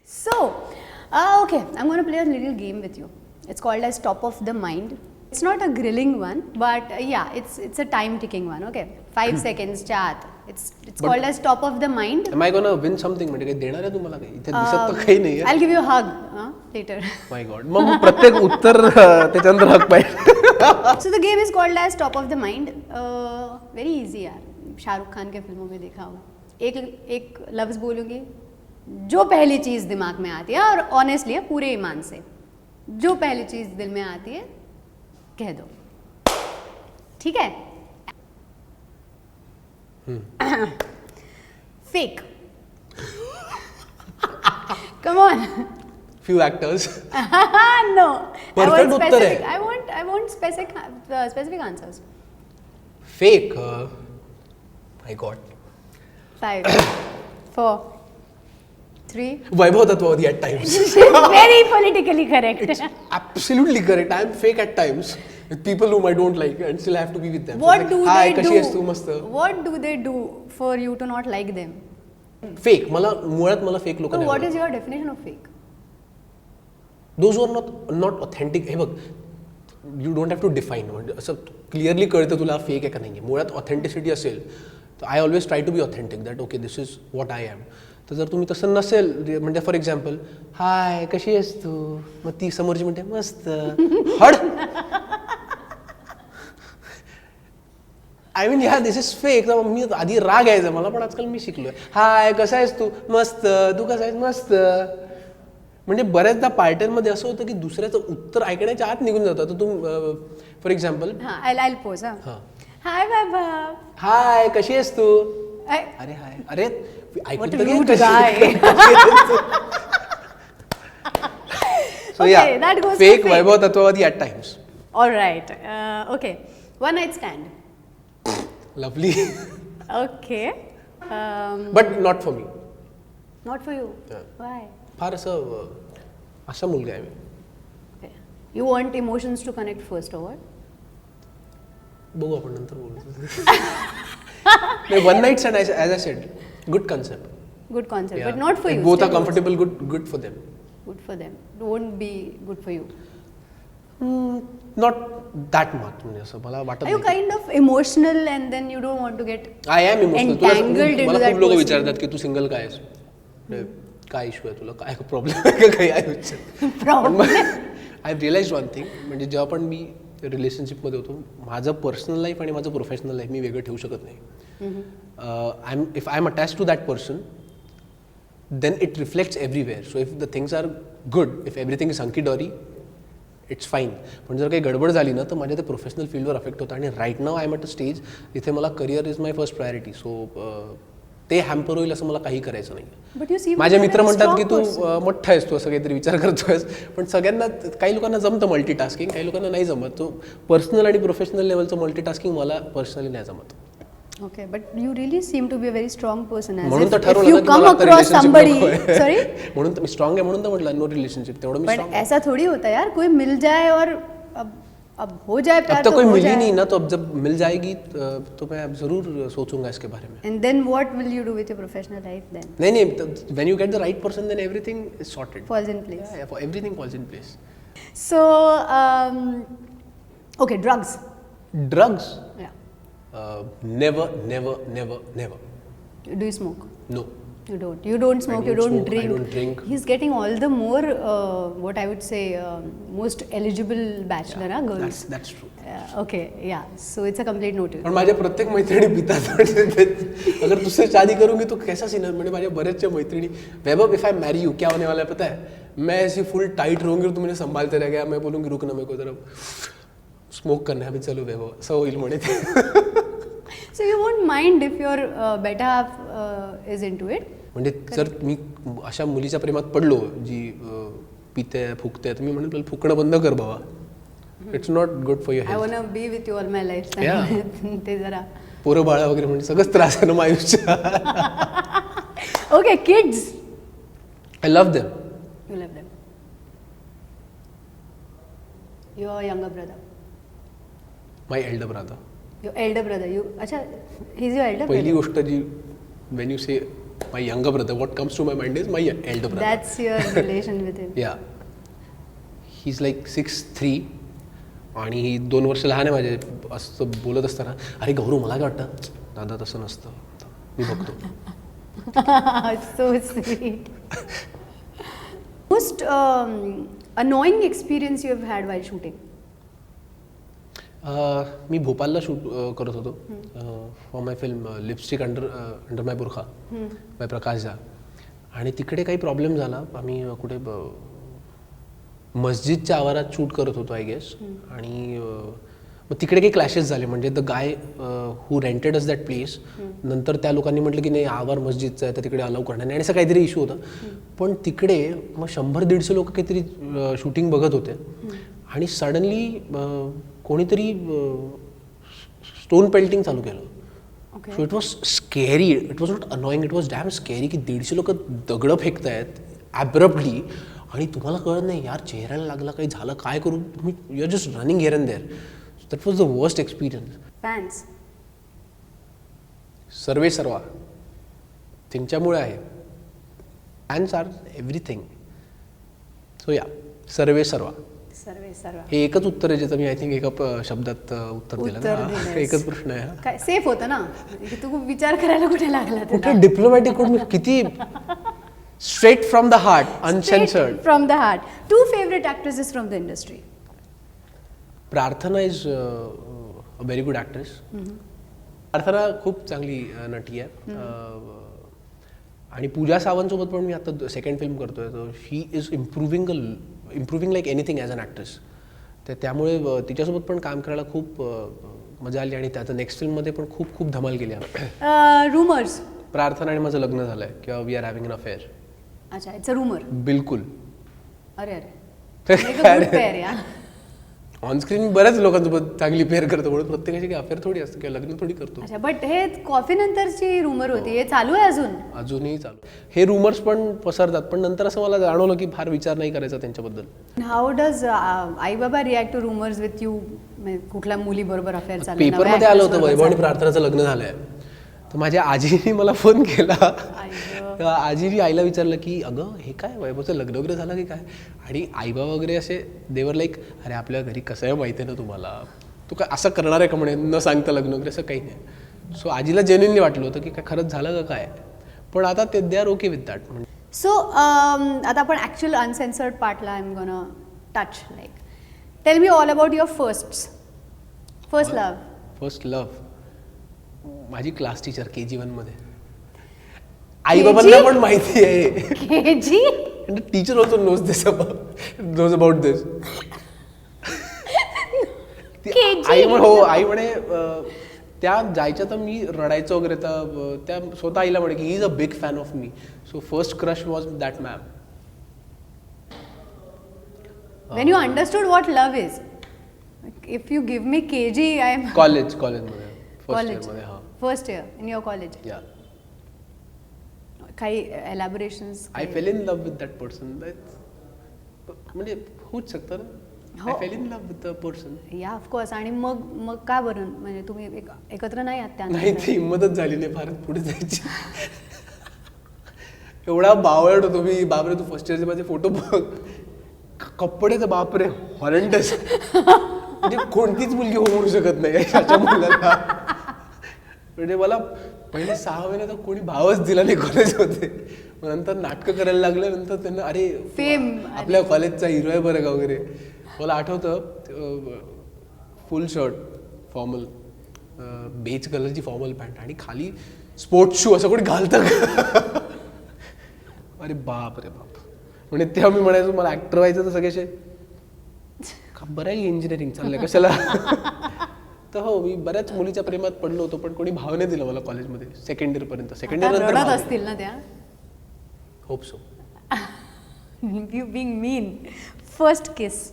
So, okay, I'm going to play a little game with you. It's called as Top of the Mind. It's not a grilling one, but yeah, it's a time ticking one. Okay, 5 seconds च्या आत. It's called as Top of the Mind. Am I gonna win something? म्हणजे काही देणार आहे तुम्हाला काही? इथे दिसत तर काही नाही. I'll give you a hug later. My God. मग प्रत्येक उत्तर त्याच्यानंतर हक पाहिजे. So the game is called as Top of the Mind. Very easy यार. शाहरुख खान के फिल्मों में देखा होगा. एक लफ्ज बोलूंगी जो पहली चीज दिमाग में आती है, और ऑनेस्टली पूरे ईमान से जो पहली चीज दिल में आती है कह दो, ठीक है? Fake. Come on. Few actors. No. Perfect उत्तर है. I want specific answers. Fake. My God. 5, 4, 3. Vaibhav तत्वावधी at times. Very politically correct. Absolutely correct. I am fake at times with people whom I don't like and still have to be with them. What So do like, Hi, they कशी आहेस तू? do? मस्त. What do they do for you to not like them? Fake. मला मुळात मला fake लोक So नाही what आवडत. is your definition of fake? Those who are not authentic. हे बघ, you don't have to define. म्हणजे असं क्लिअरली कळतं तुला फेक आहे का नाही आहे. मुळात ऑथेंटिसिटी असेल तर I always try to be authentic that okay this is what I am. तर जर तुम्ही तसं नसेल म्हणजे फॉर एक्झाम्पल हाय कशी आहेस तू, मग ती समोरची म्हणते मस्त हड. आय मीन ह्या दिस इज फेक. मी आधी राग यायचा मला, पण आजकाल मी शिकलोय. हाय कसा आहेस तू, मस्त. तू कसा आहेस, मस्त. म्हणजे बऱ्याचदा पार्ट्यांमध्ये असं होतं की दुसऱ्याचं उत्तर ऐकण्याच्या आत निघून जातं. तर तू फॉर एक्झाम्पल I'll pose. हां Hi, Vaibhav. हाय कशी आहेस तू, I- अरे हाय अरे ऐकून What a तर घे rude कशी- guy. So Okay, yeah, that goes for fake fake. Vaibhav तत्वावधी at times. All right. Okay. One night stand. Lovely. Okay. But not for me. Not for you. Yeah. Why? फार असं असा मुलगा आहे मी. Okay. You want emotions to connect first, or what? बघू आपण नंतर बोलू. One night stand as I said good concept. Good concept, but not for you. Both are still comfortable good for them. Good for them. Won't be good for you. Not that much म्हणजे असं मला वाटत Are you नाही. kind of emotional and then you don't want to get I am emotional. entangled into मला that खूप लोक person? विचारतात की तू सिंगल काय आहेस, म्हणजे काय इश्यू आहे तुला, काय प्रॉब्लेम आहे का काही आहे. Problem. I realize one thing, म्हणजे जेव्हा पण मी रिलेशनशिपमध्ये होतो माझं पर्सनल लाईफ आणि माझं प्रोफेशनल लाईफ मी वेगळं ठेवू शकत नाही. If I am attach to that person then it reflects everywhere. So if the things are good, if everything is hunky dory, it's fine. पण जर काही गडबड झाली ना तर माझ्या ते प्रोफेशनल फील्डवर अफेक्ट होतं. आणि right now I am at a stage जिथे मला career is my first priority. So ते हॅम्पर होईल असं मला काही करायचं नाही. But you seem माझे to be a मित्र very म्हणतात की strong तू person. मोठा आहेस, तू असं काहीतरी विचार करतोयस. पण सगळ्यांना, काही लोकांना जमतं मल्टीटास्किंग, काही लोकांना नाही जमत. तो पर्सनल आणि प्रोफेशनल लेवलचं मल्टीटास्किंग मला पर्सनली नाही जमत. Okay, but you really seem to be a very strong person. As म्हणून तर if ठरवलं you ना की come मला आता across relationship somebody, नकोय. sorry, म्हणून तर मी स्ट्रॉंग आहे, म्हणून तर म्हटलं नो रिलेशनशिप. तेवढं मी but स्ट्रॉंग. ऐसा थोड़ी होता है यार, कोई मिल जाए और अब हो जाए प्यार अब तो कोई हो मिली जाए. नहीं ना, तो अब जब मिल जाएगी तो मैं अब जरूर सोचूंगा इसके बारे में. And then what will you do with your professional life then? नहीं when you get the right person then everything is sorted. Falls in place. Yeah, everything falls in place. So, okay, drugs. Drugs? Yeah. Never. Do you smoke? No. You don't. You don't smoke. You don't don't smoke, drink. I don't drink. He's getting all the more, what I would say, most eligible bachelor, girls. That's true. Okay, yeah. So it's a complete no to you. पण माझ्या प्रत्येक मैत्रिणी पितात. अगर तुझसे शादी करूंगी तो कैसा सीन है. म्हणजे माझ्या बऱ्याचशा मैत्रिणी, वैभव इफ आई मैरी यू क्या होने वाला है पता है, मैं ऐसी फुल टाइट रहूंगी और तू मुझे संभालते रह गया. मैं बोलूंगी रुक ना, मेरे को जरा स्मोक करना है अभी, चलो वैभव असं होईल म्हणे ते. So you won't mind if your better half is into it? म्हणजे जर मी अशा मुलीच्या प्रेमात पडलो जी पिते फुकते, तर मी म्हणेन फुकणं बंद कर बाबा. It's not good for your I health. wanna be with you all my life. Yeah. ते जरा. पोरं बाळा वगैरे म्हणजे सगळंच त्रास आहे ना माझ्या आयुष्यात. Okay, kids. I love them. You love them. Your younger brother. My elder brother. Your elder brother. You. Acha, he's your elder पहिली brother. गोष्ट जी when you say my younger brother. What comes to my mind is my elder brother. That's your relation with him. Yeah he is like 6'3" आणि ही 2 वर्ष लहान आहे माझे. असं बोलत असताना अरे गौरव मला काय वाटतं दादा तसं नसतं, मी बघतो. So sweet. Most annoying experience you have had while shooting? मी भोपाळला शूट करत होतो for my film lipstick under my burkha by Prakash Jha. आणि तिकडे काही प्रॉब्लेम झाला. आम्ही कुठे मस्जिदच्या आवारात शूट करत होतो आय गेस. आणि मग तिकडे काही क्लॅशेस झाले. म्हणजे the guy who rented us that place, नंतर त्या लोकांनी म्हटलं की नाही आवार मस्जिदचा आहे तर तिकडे अलाउ करणार नाही आणि असं काहीतरी इश्यू होता. पण तिकडे मग 100-150 लोक काहीतरी शूटिंग बघत होते आणि सडनली कोणीतरी स्टोन पेल्टिंग चालू केलं. So it was scary. It was not annoying, it was dam scary की 150 लोक दगडं फेकतायत ॲब्रप्टली आणि तुम्हाला कळत नाही यार चेहऱ्याला लागला, काही झालं, काय करू. तुम्ही you are just running here and there. That was the worst experience. Fans. सर्वे सर्वा त्यांच्यामुळे आहे. Fans R everything. सो या सर्वे सर्वा सर्व हे एकच उत्तर आहे ज्याचं मी आय थिंक एका शब्दात उत्तर दिलं ना. एकच प्रश्न आहे. काय सेफ होतं ना की तू विचार करायला कुठे लागला कुठे डिप्लोमॅटिक कुठे किती straight from the heart uncensored. From the heart. 2 favorite actresses from the industry? Prarthana is a very good actress. Prarthana खूप चांगली नटी आहे. आणि पूजा सावंतसोबत पण मी आता सेकंड फिल्म करतोय. तर she is improving like anything as an actress. तर त्यामुळे तिच्यासोबत पण काम करायला खूप मजा आली आणि त्याचं नेक्स्ट फिल्ममध्ये पण खूप खूप धमाल केली आम्ही. रूमर्स. प्रार्थना आणि माझं लग्न झालंय किंवा we are having an affair. अच्छा, इट्स अ रूमर. बिलकुल. अरे गुड पेअर या. ऑनस्क्रीन बऱ्याच लोकांसोबत चांगली पेअर करतो म्हणून प्रत्येकाची काही अफेअर थोडी असते किंवा लग्न थोडी करतो. अच्छा, बट हे कॉफी नंतरची रूमर होती, हे चालू आहे अजूनही चालू. हे रूमर्स पण पसरतात पण नंतर असं मला जाणवलं की फार विचार नाही करायचा त्यांच्याबद्दल. हाऊ डज आई बाबा react to rumours with you? कुठल्या मुलीबरोबर अफेअर चालू? पेपरमध्ये आलं होतं वैभव आणि प्रार्थनाचं लग्न झालंय. तर माझ्या आजीने मला फोन केला. आजीने आईला विचारलं की अगं हे काय वैभवचं लग्न वगैरे झालं की काय. आणि आईबा वगैरे असे देवर लाईक अरे आपल्या घरी कसं आहे माहिती आहे ना तुम्हाला, तू काय असं करणार आहे का म्हणे न सांगता लग्न वगैरे असं काही नाही. सो आजीला जेन्युइनली वाटलं होतं की काय खरंच झालं का काय. पण आता ते they are okay with that. So आता आपण ॲक्च्युअल अनसेन्सर्ड पार्टला I am gonna touch. Like tell me all about your first love. First love माझी क्लास टीचर KG1 मध्ये. आई बाबांना पण माहिती आहे. KG? And the teacher also knows about this. आई म्हणे त्या जायच्या तर मी रडायचं वगैरे. तर त्या स्वतः आईला म्हणे की he is a big fan of me. So first crush was that ma'am. When you understood what love is, if you give me KG, I am कॉलेजमध्ये first year in your college. या काही elaborations? I fell in love with that person. म्हणजे होऊच शकतं ना. I fell in love with the person. Yeah of course. आणि मग का बरं म्हणजे तुम्ही एकत्र नाही आहात त्यानंतर? नाही ती हिंमतच झाली नाही फार पुढे जायची. एवढा बावळट होतो मी. बापरे तू फर्स्ट इयरचे माझे फोटो बघ. कपडे तर बापरे हॉरंडस. म्हणजे कोणतीच मुलगी हो म्हणू शकत नाही अशा मुलाला. म्हणजे मला पहिले 6 महिने तर कोणी भावच दिला नाही कॉलेजमध्ये. मग नंतर नाटकं करायला लागले. नंतर त्यांना अरे फेम आपल्या कॉलेजचा हिरो आहे बरं का वगैरे. मला आठवतं फुल शर्ट फॉर्मल बेज कलरची फॉर्मल पॅन्ट आणि खाली स्पोर्ट्स शू असं कोणी घालतं का. अरे बाप रे बाप. म्हणजे तेव्हा मी म्हणायचो मला ॲक्टर व्हायचं तर सगळ्याचे का बरं आहे इंजिनिअरिंग चाललंय कशाला. तर हो मी बऱ्याच मुलीच्या प्रेमात पडलो होतो पण कोणी भाव नाही दिला मला कॉलेजमध्ये सेकंड इयरपर्यंत. सेकंड इयर रडत असतील ना त्या? Hope so. You being mean. First kiss?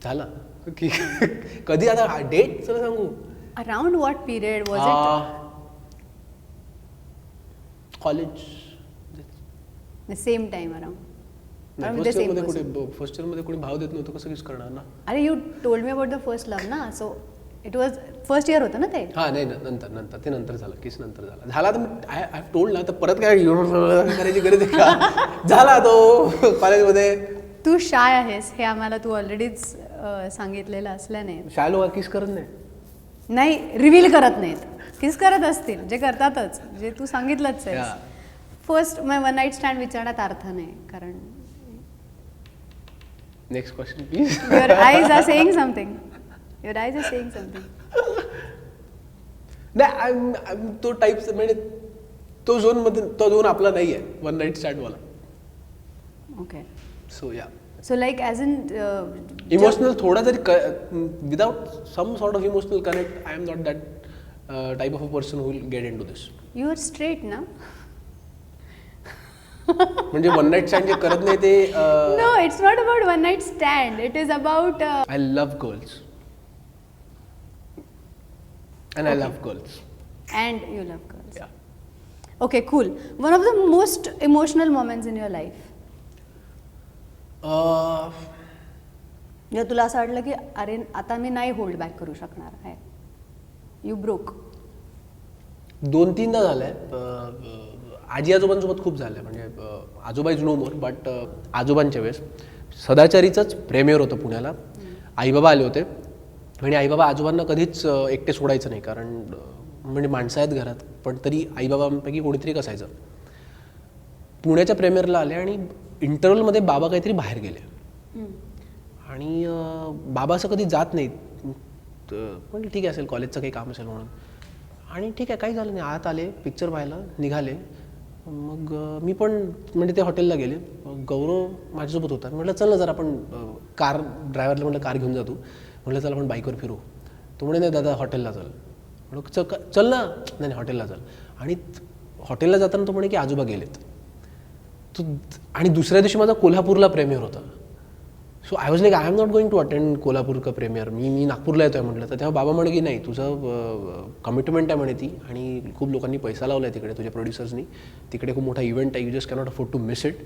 झाला की कधी आता डेट चला सांगू. Around what period was it? College same time around? First इयरमध्ये कोणी भाव देत नव्हतं कसं किस करणार ना. अरे you told me about the first love ना. So it was first year होतं ना ते. हां नाही नंतर ते नंतर झालं, किस नंतर झाला तर मग आय हॅव टोल्ड ना, तर परत काय करायची गरज आहे का? झाला तो कॉलेजमध्ये. तू शाय आहेस हे आम्हाला तू ऑलरेडीच सांगितलेलं असल्याने शाय लोक किस करत नाही. नाही रिव्हील करत नाहीत, किस करत असतील जे करतातच, जे तू सांगितलंच आहे. Yeah. फर्स्ट मग वन नाईट स्टँड विचारण्यात अर्थ नाही, कारण next question please. Your eyes are saying something, your eyes are saying something. नाही तो टाईप म्हणजे तो झोन आपला नाही आहे वन नाईट स्टँड वाला. Okay. So yeah so like as in emotional थोडा जरी without some sort of emotional connect I am not that type of a person who will get into this. You R straight ना. म्हणजे one night stand जे करत नाही ते no it's not about one night stand, it is about I love girls and I love girls. and you love girls. Yeah. Okay, cool. One of the most emotional moments in your life. तुला असं वाटलं की अरे आता मी नाही hold back करू शकणार आहे, यू ब्रोक. 2-3दा झालंय. आजी आजोबांसोबत खूप झालंय. म्हणजे आजोबा इज नो मोर, बट आजोबांच्या वेळेस सदाचारीचंच प्रेमियर होतं पुण्याला. आईबाबा आले होते आणि आईबाबा आजोबांना कधीच एकटे सोडायचं नाही, कारण म्हणजे माणसं आहेत घरात, पण तरी आईबाबांपैकी कोणीतरी एक असायचं. पुण्याच्या प्रेमियरला आले आणि इंटरव्हलमध्ये बाबा काहीतरी बाहेर गेले आणि बाबा असं कधी जात नाहीत. म्हणजे ठीक आहे असेल कॉलेजचं काही काम असेल म्हणून, आणि ठीक आहे काही झालं नाही, आत आले, पिक्चर पाहायला निघाले. मग मी पण म्हणजे ते हॉटेलला गेले. गौरव माझ्यासोबत होता. म्हटलं चल ना जरा आपण कार ड्रायव्हरला म्हटलं कार घेऊन जातो, म्हटलं चल आपण बाईकवर फिरू. तो म्हणे नाही दादा हॉटेलला चल. म्हटलं चल ना, नाही हॉटेलला चल. आणि हॉटेलला जाताना तो म्हणे की आजोबा गेलेत. तो आणि दुसऱ्या दिवशी माझा कोल्हापूरला प्रेमियर होता. So I was like I am not going to attend Kolhapur का प्रेमियर. मी नागपूरला येतो आहे म्हटलं. तर तेव्हा बाबा म्हणे की नाही तुझं कमिटमेंट आहे म्हणे ती, आणि खूप लोकांनी पैसा लावला आहे तिकडे, तुझ्या प्रोड्युसर्सनी. तिकडे खूप मोठा इव्हेंट आहे, you just cannot afford to miss it.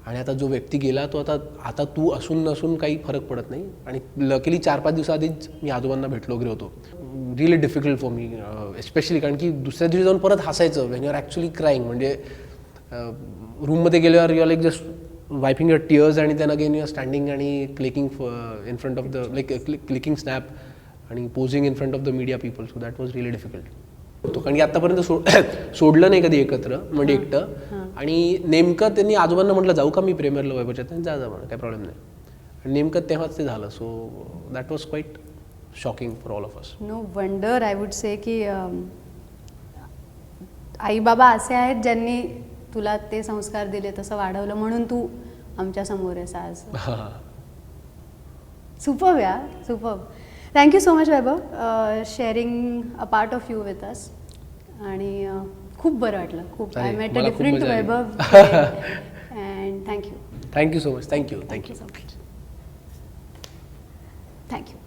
आणि आता जो व्यक्ती गेला तो आता तू असून नसून काही फरक पडत नाही. आणि लकीली 4-5 दिवसाआधीच मी आजोबांना भेटलो वगैरे होतो. Really difficult for me especially, कारण की दुसऱ्या दिवशी जाऊन परत हसायचं when you are actually crying. म्हणजे रूममध्ये गेल्यावर you are like just wiping your tears आणि then again you are standing आणि clicking in front of the like clicking snap आणि posing in front of the media people. So that was really difficult. कारण की आत्तापर्यंत सोडलं नाही कधी एकत्र, म्हणजे एकटं. आणि नेमकं त्यांनी आजोबांना म्हटलं जाऊ का मी प्रेमियरला वैभवच्या, जा म्हणा काही प्रॉब्लेम नाही. आणि नेमकं तेव्हाच ते झालं. So that was quite shocking for all of us. No wonder I would say की आई बाबा असे आहेत ज्यांनी तुला ते संस्कार दिले, तसं वाढवलं, म्हणून तू आमच्या समोर आहेस आज. Superb yeah superb. Thank you so much Vaibhav, sharing a part of you with us. आणि खूप बरं वाटलं, खूप. I met a different Vaibhav and thank you. Thank you so much. Thank you so much. Thank you.